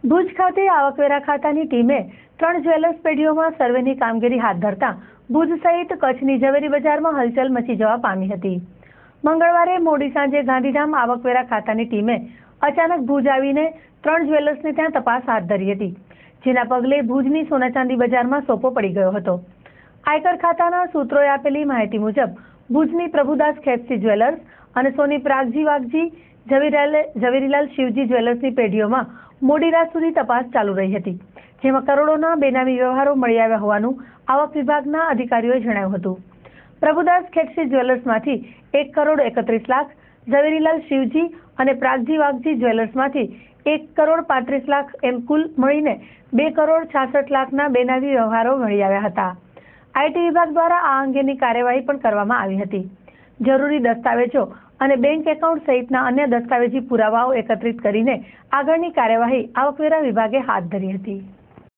ભુજ ખાતે આવકવેરા ખાતાની ટીમે 3 જ્વેલર્સ પેઢીઓમાં સર્વેની કામગીરી હાથ ધરતા ભુજ સહિત કચ્છની ઝવેરી બજારમાં હલચલ મચી જવા પામી હતી। મંગળવારે મોડી સાંજે ગાંધીધામ આવકવેરા ખાતાની ટીમે અચાનક ભુજ આવીને 3 જ્વેલર્સને ત્યાં તપાસ હાથ ધરી હતી, જેના પગલે ભુજની સોના ચાંદી બજારમાં સોપો પડી ગયો હતો। આયકર ખાતાના સૂત્રોએ આપેલી માહિતી મુજબ ભુજની પ્રભુદાસ ખેપસી જ્વેલર્સ અને સોની પ્રાગજી વાઘજી ઝવેરીલાલ શિવજી જ્વેલર્સની પેઢીઓમાં મોડી રાત સુધી તપાસ ચાલુ રહી હતી, જેમાં કરોડોના બેનામી વ્યવહારો મળી આવ્યા હોવાનું આવક વિભાગના અધિકારીઓએ જણાવ્યું હતું। પ્રભુદાસ ખેપસી જ્વેલર્સમાંથી 1 કરોડ 31 લાખ, ઝવેરીલાલ શિવજી અને પ્રાગજી વાઘજી જ્વેલર્સમાંથી 1 કરોડ 35 લાખ એમ કુલ મળીને 2 કરોડ 66 લાખના બેનામી વ્યવહારો મળી આવ્યા હતા। આઈટી વિભાગ દ્વારા આ અંગેની કાર્યવાહી પણ કરવામાં આવી હતી। જરૂરી દસ્તાવેજો અને બેંક એકાઉન્ટ સહિતના અન્ય દસ્તાવેજી પુરાવાઓ એકત્રિત કરીને આગળની કાર્યવાહી આવકવેરા વિભાગે હાથ ધરી હતી।